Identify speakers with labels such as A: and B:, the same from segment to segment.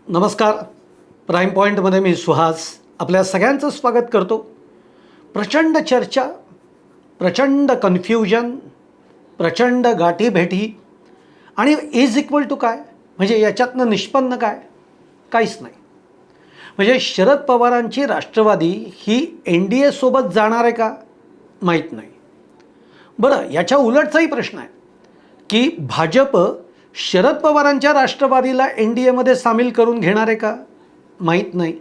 A: नमस्कार. प्राईम पॉईंटमध्ये मी सुहास आपल्या सगळ्यांचं स्वागत करतो. प्रचंड चर्चा, प्रचंड कन्फ्युजन, प्रचंड गाठीभेटी आणि इज इक्वल टू काय, म्हणजे याच्यातनं निष्पन्न काय, काहीच नाही. म्हणजे शरद पवारांची राष्ट्रवादी ही NDA सोबत जाणार आहे का, माहीत नाही. बरं, याच्या उलटचाही प्रश्न आहे की भाजप शरद पवारांच्या राष्ट्रवादीला NDAमध्ये सामील करून घेणार आहे का, माहीत नाही.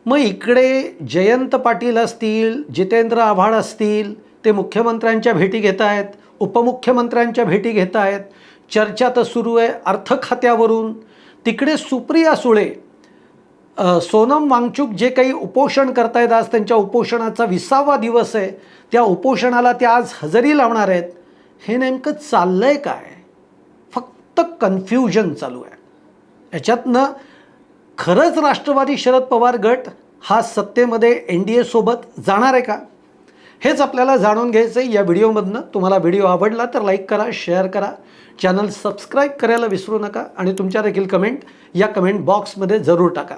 A: मग इकडे जयंत पाटील असतील, जितेंद्र आव्हाड असतील, ते मुख्यमंत्र्यांच्या भेटी घेत आहेत, उपमुख्यमंत्र्यांच्या भेटी घेत आहेत. चर्चा तर सुरू आहे अर्थ खात्यावरून. तिकडे सुप्रिया सुळे, सोनम वांगचुक जे काही उपोषण करतायत, आज त्यांच्या उपोषणाचा 20वा दिवस आहे, त्या उपोषणाला त्या आज हजेरी लावणार आहेत. हे नेमकं चाललं आहे काय, फक्त कन्फ्युजन चालू आहे. याच्यातनं खरंच राष्ट्रवादी शरद पवार गट हा सत्तेमध्ये NDA सोबत जाणार आहे का, हेच आपल्याला जाणून घ्यायचं आहे या व्हिडिओमधनं. तुम्हाला व्हिडिओ आवडला तर लाईक करा, शेअर करा, चॅनल सबस्क्राईब करायला विसरू नका आणि तुमच्या देखील कमेंट या कमेंट बॉक्समध्ये जरूर टाका.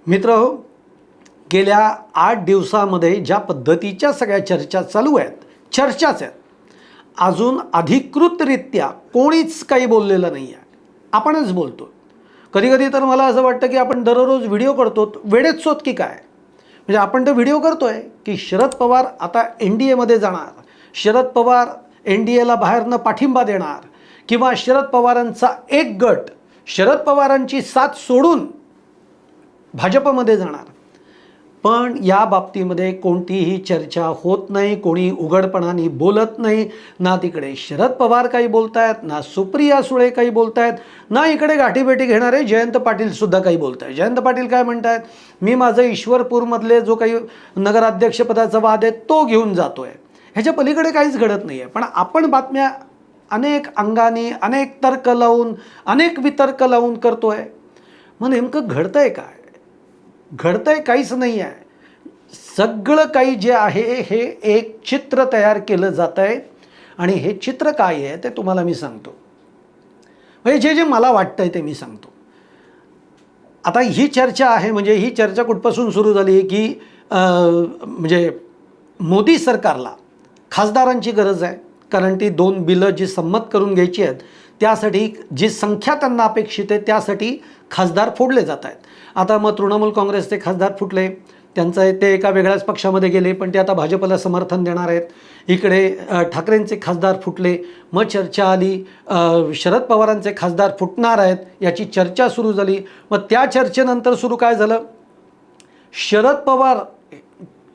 A: मित्रहो, गेल्या 8 दिवसामध्ये ज्या पद्धतीच्या सगळ्या चर्चा चालू आहेत, चर्चाच आहेत, अजून अधिकृतरित्या कोणीच काही बोललेलं नाही आहे. आपणच बोलतो. कधी कधी तर मला असं वाटतं की आपण दररोज व्हिडिओ करतो, वेळेत सोत की काय. म्हणजे आपण तर व्हिडिओ करतो आहे की शरद पवार आता NDAमध्ये जाणार, शरद पवार NDAला बाहेरनं पाठिंबा देणार, किंवा शरद पवारांचा एक गट शरद पवारांची साथ सोडून भाजपमध्ये जाणार. पण या बाबतीमध्ये कोणतीही चर्चा होत नाही, कोणी उघडपणाने बोलत नाही. ना तिकडे शरद पवार काही बोलतायत, ना सुप्रिया सुळे काही बोलतायत, ना इकडे गाठीभेटी घेणारे जयंत पाटीलसुद्धा काही बोलत आहेत. जयंत पाटील काय म्हणत आहेत, मी माझं ईश्वरपूरमधले जो काही नगराध्यक्षपदाचा वाद आहे तो घेऊन जातो आहे. ह्याच्या पलीकडे काहीच घडत नाही आहे. पण आपण बातम्या अनेक अंगाने, अनेक तर्क लावून, अनेक वितर्क लावून करतो आहे. मग नेमकं घडतं आहे काय, घडतं आहे काहीच नाही आहे. सगळं काही जे आहे हे एक चित्र तयार केलं जातं आहे. आणि हे चित्र काय आहे ते तुम्हाला मी सांगतो. म्हणजे जे जे मला वाटतं आहे ते मी सांगतो. आता ही चर्चा आहे, म्हणजे ही चर्चा कुठपासून सुरू झाली की म्हणजे मोदी सरकारला खासदारांची गरज आहे. कारण ती 2 बिलं जी संमत करून घ्यायची आहेत त्यासाठी जी संख्या त्यांना अपेक्षित आहे त्यासाठी खासदार फोडले जात आहेत. आता मग तृणमूल काँग्रेसचे खासदार फुटले, त्यांचं ते एका वेगळ्याच पक्षामध्ये गेले, पण ते आता भाजपला समर्थन देणार आहेत. इकडे ठाकरेंचे खासदार फुटले, मग चर्चा आली शरद पवारांचे खासदार फुटणार आहेत, याची चर्चा सुरू झाली. मग त्या चर्चेनंतर सुरू काय झालं, शरद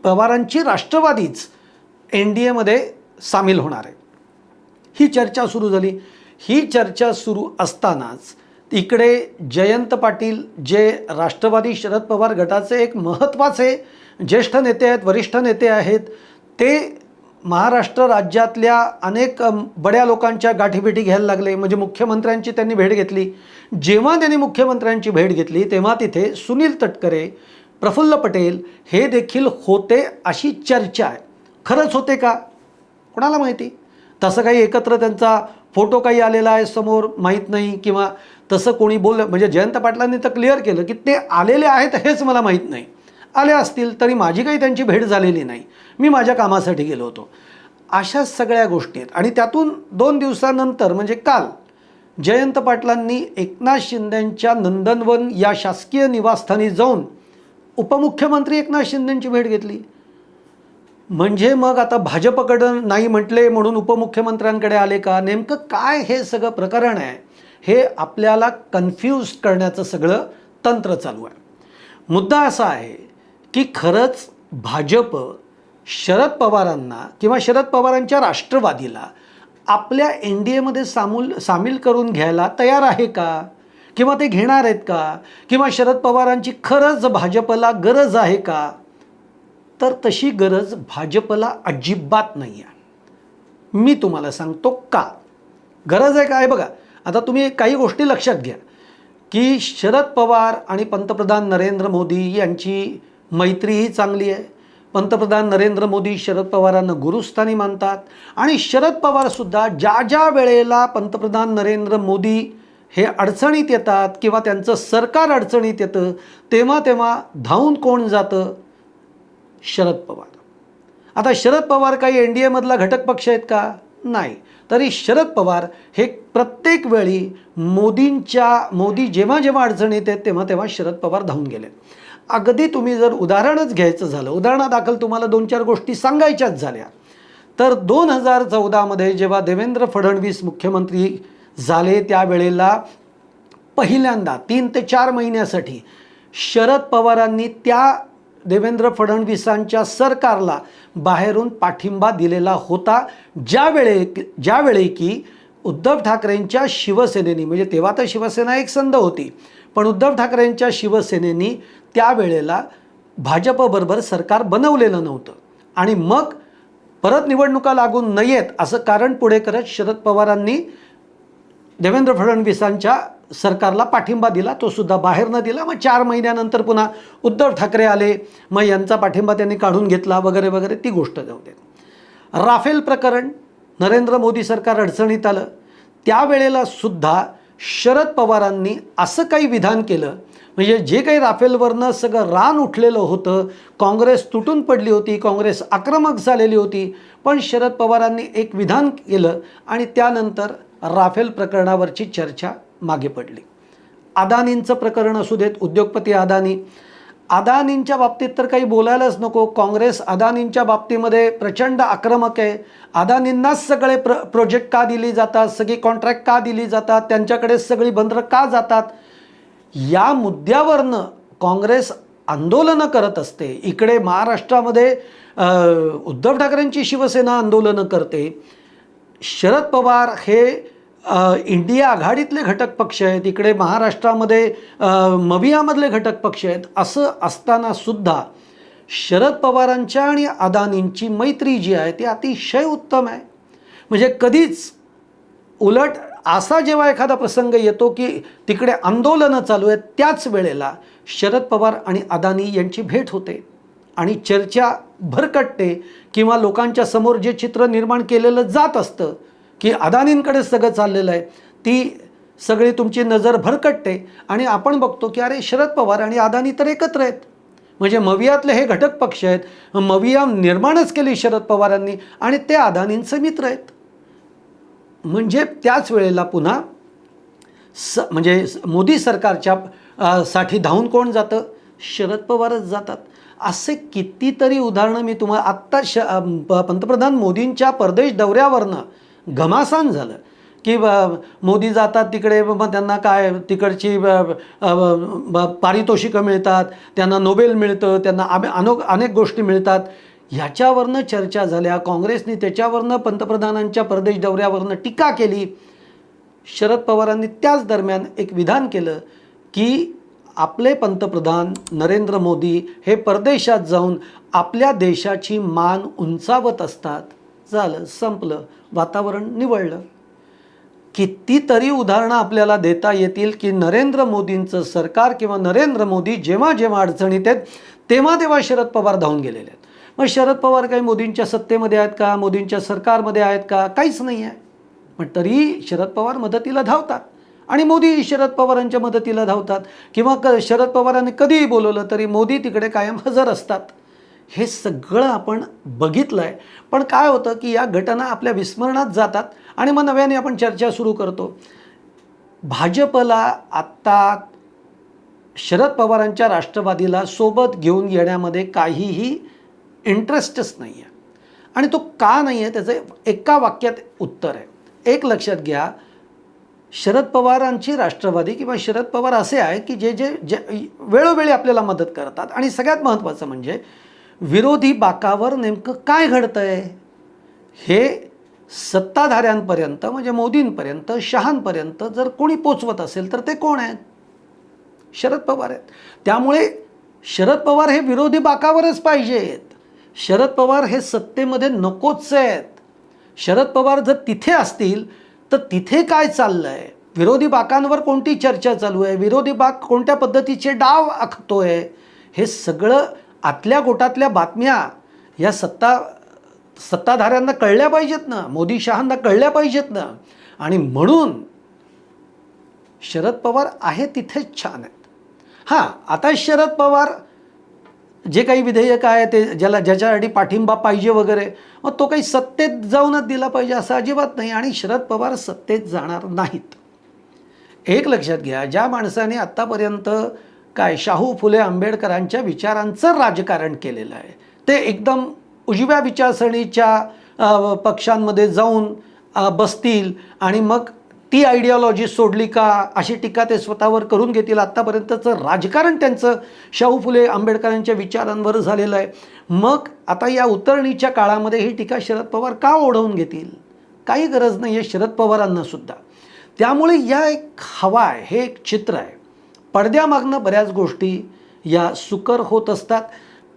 A: पवारांची राष्ट्रवादीच NDAमध्ये सामील होणार आहे, ही चर्चा सुरू झाली. ही चर्चा सुरू असतानाच इकडे जयंत पाटील जे राष्ट्रवादी शरद पवार गटाचे एक महत्त्वाचे ज्येष्ठ नेते आहेत, वरिष्ठ नेते आहेत, ते महाराष्ट्र राज्यातल्या अनेक बड्या लोकांच्या गाठीभेटी घ्यायला लागले. म्हणजे मुख्यमंत्र्यांची त्यांनी भेट घेतली. जेव्हा त्यांनी मुख्यमंत्र्यांची भेट घेतली तेव्हा तिथे सुनील तटकरे, प्रफुल्ल पटेल हे देखील होते अशी चर्चा आहे. खरंच होते का, कोणाला माहिती. तसं काही एकत्र त्यांचा फोटो काही आलेला आहे समोर, माहीत नाही, किंवा तसं कोणी बोललं. म्हणजे जयंत पाटलांनी तर क्लिअर केलं की ते आलेले आहेत हेच मला माहीत नाही. आले असतील तरी माझी काही त्यांची भेट झालेली नाही, मी माझ्या कामासाठी गेलो होतो. अशा सगळ्या गोष्टी आहेत. आणि त्यातून 2 दिवसानंतर म्हणजे काल जयंत पाटलांनी एकनाथ शिंदेंच्या नंदनवन या शासकीय निवासस्थानी जाऊन उपमुख्यमंत्री एकनाथ शिंदेंची भेट घेतली. म्हणजे मग आता भाजपकडं नाही म्हटले म्हणून उपमुख्यमंत्र्यांकडे आले का, नेमकं काय हे सगळं प्रकरण आहे, हे आपल्याला कन्फ्यूज करण्याचं सगळं तंत्र चालू आहे. मुद्दा असा आहे की खरंच भाजप शरद पवारांना किंवा शरद पवारांच्या राष्ट्रवादीला आपल्या NDAमध्ये सामील करून घ्यायला तयार आहे का, किंवा ते घेणार आहेत का, किंवा शरद पवारांची खरंच भाजपला गरज आहे का. तर तशी गरज भाजपला अजिबात नाही आहे. मी तुम्हाला सांगतो का गरज आहे काय. बघा, आता तुम्ही काही गोष्टी लक्षात घ्या की शरद पवार आणि पंतप्रधान नरेंद्र मोदी यांची मैत्रीही चांगली आहे. पंतप्रधान नरेंद्र मोदी शरद पवारांना गुरुस्थानी मानतात. आणि शरद पवारसुद्धा ज्या ज्या वेळेला पंतप्रधान नरेंद्र मोदी हे अडचणीत येतात किंवा त्यांचं सरकार अडचणीत येतं, तेव्हा तेव्हा धावून कोण जातं? शरद पवार. आता शरद पवार काही एन डी एमधला घटक पक्ष आहेत का? नाही. तरी शरद पवार हे प्रत्येक वेळी मोदी जेव्हा जेव्हा अडचणीत आहेत तेव्हा तेव्हा शरद पवार धावून गेले. अगदी तुम्ही जर उदाहरणच घ्यायचं झालं, उदाहरणादाखल तुम्हाला 2-4 गोष्टी सांगायच्याच झाल्या, तर 2014मध्ये जेव्हा देवेंद्र फडणवीस मुख्यमंत्री झाले त्यावेळेला पहिल्यांदा 3 ते 4 महिन्यासाठी शरद पवारांनी त्या देवेंद्र फडणवीसांच्या सरकारला बाहेरून पाठिंबा दिलेला होता, ज्यावेळी की उद्धव ठाकरेंच्या शिवसेनेनी, म्हणजे तेव्हा तर शिवसेना एक संध होती, पण उद्धव ठाकरेंच्या शिवसेनेनी त्यावेळेला भाजपबरोबर सरकार बनवलेलं नव्हतं आणि मग परत निवडणुका लागून नयेत असं कारण पुढे करत शरद पवारांनी देवेंद्र फडणवीसांच्या सरकारला पाठिंबा दिला, तो सुद्धा बाहेर न दिला. मग 4 महिन्यानंतर पुन्हा उद्धव ठाकरे आले, मग यांचा पाठिंबा त्यांनी काढून घेतला वगैरे वगैरे, ती गोष्ट जाऊ दे. राफेल प्रकरण, नरेंद्र मोदी सरकार अडचणीत आलं, त्यावेळेला सुद्धा शरद पवारांनी असं काही विधान केलं, म्हणजे जे काही राफेलवरनं सगळं रान उठलेलं होतं, काँग्रेस तुटून पडली होती, काँग्रेस आक्रमक झालेली होती, पण शरद पवारांनी एक विधान केलं आणि त्यानंतर राफेल प्रकरणावरची चर्चा मागे पडली. अदानींचं प्रकरण असू देत, उद्योगपती अदानींच्या बाबतीत तर काही बोलायलाच नको. काँग्रेस अदानींच्या बाबतीमध्ये प्रचंड आक्रमक आहे. अदानींनाच सगळे प्रोजेक्ट का दिली जातात, सगळी कॉन्ट्रॅक्ट का दिली जातात, त्यांच्याकडे सगळी बंदरं का जातात, या मुद्द्यावरनं काँग्रेस आंदोलनं करत असते. इकडे महाराष्ट्रामध्ये उद्धव ठाकरेंची शिवसेना आंदोलनं करते. शरद पवार हे इंडिया आघाडीतले घटक पक्ष आहेत, इकडे महाराष्ट्रामध्ये मवियामधले घटक पक्ष आहेत. असं असताना सुद्धा शरद पवारांच्या आणि अदानींची मैत्री जी आहे ती अतिशय उत्तम आहे. म्हणजे कधीच उलट असा जेव्हा एखादा प्रसंग येतो की तिकडे आंदोलनं चालू आहेत, त्याच वेळेला शरद पवार आणि अदानी यांची भेट होते आणि चर्चा भरकटते किंवा लोकांच्या समोर जे चित्र निर्माण केलेलं जात असतं की अदानींकडे सगळं चाललेलं आहे, ती सगळी तुमची नजर भरकटते आणि आपण बघतो की अरे शरद पवार आणि अदानी तर एकत्र आहेत. म्हणजे मवियातले हे घटक पक्ष आहेत, मविया निर्माणच केली शरद पवारांनी आणि ते अदानींचे मित्र आहेत. म्हणजे त्याच वेळेला पुन्हा म्हणजे मोदी सरकारच्या साठी धावून कोण जातं? शरद पवारच जातात. असे कितीतरी उदाहरणं मी तुम्हाला आत्ता पंतप्रधान मोदींच्या परदेश दौऱ्यावरनं घमासान झालं की मोदी जातात तिकडे, मग त्यांना काय तिकडची पारितोषिकं मिळतात, त्यांना नोबेल मिळतं, त्यांना अनेक गोष्टी मिळतात. ह्याच्यावरनं चर्चा झाल्या. काँग्रेसने त्याच्यावरनं पंतप्रधानांच्या परदेश दौऱ्यावरनं टीका केली. शरद पवारांनी त्याच दरम्यान एक विधान केलं की आपले पंतप्रधान नरेंद्र मोदी हे परदेशात जाऊन आपल्या देशाची मान उंचावत असतात. झालं, संपलं, वातावरण निवळलं. कितीतरी उदाहरणं आपल्याला देता येतील की नरेंद्र मोदींचं सरकार किंवा नरेंद्र मोदी जेव्हा जेव्हा अडचणीत आहेत तेव्हा तेव्हा शरद पवार धावून गेलेले आहेत. मग शरद पवार काही मोदींच्या सत्तेमध्ये आहेत का, मोदींच्या सरकारमध्ये आहेत का? काहीच नाही आहे. पण तरी शरद पवार मदतीला धावतात आणि मोदी शरद पवारांच्या मदतीला धावतात किंवा शरद पवारांनी कधीही बोलवलं तरी मोदी तिकडे कायम हजर असतात. हे सगळं आपण बघितलं आहे. पण काय होतं की या घटना आपल्या विस्मरणात जातात आणि मग नव्याने आपण चर्चा सुरू करतो. भाजपला आत्ता शरद पवारांच्या राष्ट्रवादीला सोबत घेऊन येण्यामध्ये काहीही इंटरेस्टच नाही आहे. आणि तो का नाही आहे त्याचं एका वाक्यात उत्तर आहे. एक लक्षात घ्या, शरद पवारांची राष्ट्रवादी किंवा शरद पवार असे आहे की जे वेळोवेळी आपल्याला मदत करतात आणि सगळ्यात महत्त्वाचं म्हणजे विरोधी बाकावर नेमकं काय घडतं आहे हे सत्ताधाऱ्यांपर्यंत म्हणजे मोदींपर्यंत, शहांपर्यंत जर कोणी पोचवत असेल तर ते कोण आहेत? शरद पवार आहेत. त्यामुळे शरद पवार हे विरोधी बाकावरच पाहिजेत. शरद पवार हे सत्तेमध्ये नकोच आहेत. शरद पवार जर तिथे असतील तर तिथे काय चाललं आहे, विरोधी बाकांवर कोणती चर्चा चालू आहे, विरोधी बाक कोणत्या पद्धतीचे डाव आखतोय, हे सगळं आतल्या गोटातल्या बातम्या या सत्ताधाऱ्यांना कळल्या पाहिजेत ना, मोदी शहांना कळल्या पाहिजेत ना. आणि म्हणून शरद पवार आहे तिथेच छान आहेत. हां, आता शरद पवार जे काही विधेयक आहे ते ज्याच्यासाठी पाठिंबा पाहिजे वगैरे, मग तो काही सत्तेत जाऊनच दिला पाहिजे असं अजिबात नाही. आणि शरद पवार सत्तेत जाणार नाहीत. एक लक्षात घ्या, ज्या माणसाने आत्तापर्यंत काय शाहू फुले आंबेडकरांच्या विचारांचं राजकारण केलेलं आहे, ते एकदम उजव्या विचारसरणीच्या पक्षांमध्ये जाऊन बसतील आणि मग ती आयडियॉलॉजी सोडली का अशी टीका ते स्वतःवर करून घेतील. आत्तापर्यंतचं राजकारण त्यांचं शाहू फुले आंबेडकरांच्या विचारांवर झालेलं आहे. मग आता या उतरणीच्या काळामध्ये ही टीका शरद पवार का ओढवून घेतील? काही गरज नाही आहे शरद पवारांनासुद्धा. त्यामुळे या एक हवा आहे, हे एक चित्र आहे. पडद्यामागनं बऱ्याच गोष्टी या सुकर होत असतात.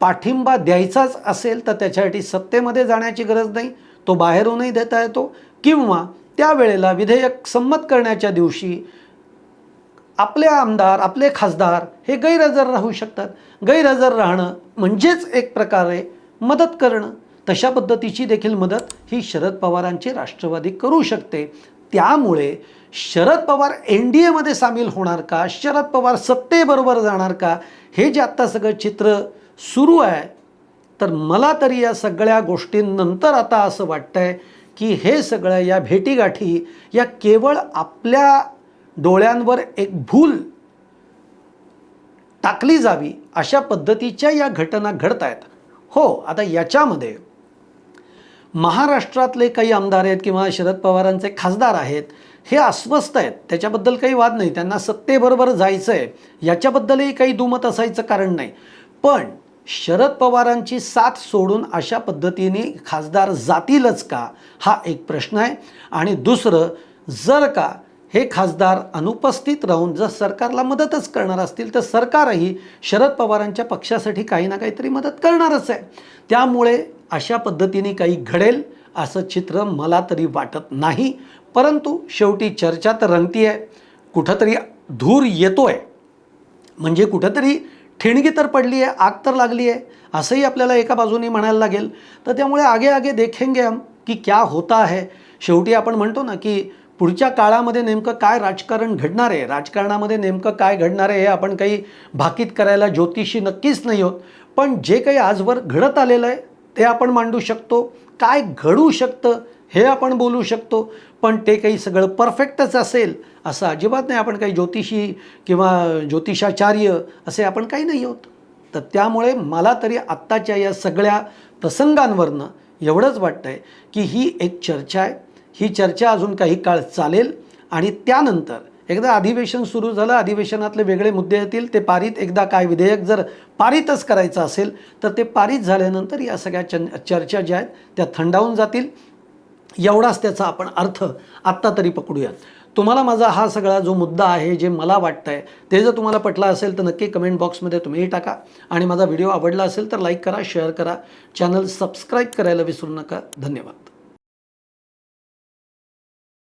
A: पाठिंबा द्यायचाच असेल तर त्याच्यासाठी सत्तेमध्ये जाण्याची गरज नाही, तो बाहेरूनही देता येतो. किंवा त्यावेळेला विधेयक संमत करण्याच्या दिवशी आपले आमदार, आपले खासदार हे गैरहजर राहू शकतात. गैरहजर राहणं म्हणजेच एक प्रकारे मदत करणं. तशा पद्धतीची देखील मदत ही शरद पवारांची राष्ट्रवादी करू शकते. त्यामुळे शरद पवार NDAमध्ये सामील होणार का, शरद पवार सत्तेबरोबर जाणार का, हे जे आत्ता सगळं चित्र सुरू आहे, तर मला तरी या सगळ्या गोष्टींनंतर आता असं वाटतंय की हे सगळं या भेटीगाठी या केवळ आपल्या डोळ्यांवर एक भूल टाकली जावी अशा पद्धतीच्या या घटना घडत आहेत. हो, आता याच्यामध्ये महाराष्ट्रातले काही आमदार आहेत किंवा शरद पवारांचे खासदार आहेत, हे अस्वस्थ आहेत, त्याच्याबद्दल काही वाद नाही. त्यांना सत्तेबरोबर जायचं आहे याच्याबद्दलही काही दुमत असायचं कारण नाही. पण शरद पवारांची साथ सोडून अशा पद्धतीने खासदार जातीलच का, हा एक प्रश्न आहे. आणि दुसरं, जर का हे खासदार अनुपस्थित राहून जर सरकारला मदतच करणार असतील तर सरकारही शरद पवारांच्या पक्षासाठी काही ना काहीतरी मदत करणारच आहे. त्यामुळे अशा पद्धतीने काही घडेल असं चित्र मला तरी वाटत नाही. परंतु शेवटी चर्चा तर रंगती आहे, कुठंतरी धूर येतो आहे, म्हणजे कुठंतरी ठिणगी तर पडली आहे, आग तर लागली आहे, असंही आपल्याला एका बाजूने म्हणायला लागेल. तर त्यामुळे आगे आगे देखेंगे हम की क्या होता है. शेवटी आपण म्हणतो ना की पुढच्या काळामध्ये नेमकं काय राजकारण घडणार आहे, राजकारणामध्ये नेमकं काय घडणार आहे हे आपण काही भाकीत करायला ज्योतिषी नक्कीच नाही आहोत. पण जे काही आजवर घडत आलेलं आहे ते आपण मांडू शकतो. काय घडू शकतं हे आपण बोलू शकतो. पण ते काही सगळं परफेक्टच असेल असं अजिबात नाही. आपण काही ज्योतिषी किंवा ज्योतिषाचार्य असे आपण काही नाही आहोत. तर त्यामुळे मला तरी आत्ताच्या या सगळ्या प्रसंगांवरनं एवढंच वाटतं आहे की ही एक चर्चा आहे. ही चर्चा अजून काही काळ चालेल आणि त्यानंतर एकदा अधिवेशन सुरू झालं, अधिवेशनातले वेगळे मुद्दे येतील, ते पारित, एकदा काय विधेयक जर पारितच करायचं असेल तर ते पारित झाल्यानंतर या सगळ्या चर्चा ज्या आहेत त्या थंडावून जातील. एवढाच त्याचा आपण अर्थ आत्ता तरी पकडूयात. तुम्हाला माझा हा सगळा जो मुद्दा आहे, जे मला वाटतं आहे, ते जर तुम्हाला पटला असेल तर नक्की कमेंट बॉक्समध्ये तुम्हीही टाका. आणि माझा व्हिडिओ आवडला असेल तर लाईक करा, शेअर करा, चॅनल सबस्क्राईब करायला विसरू नका. धन्यवाद.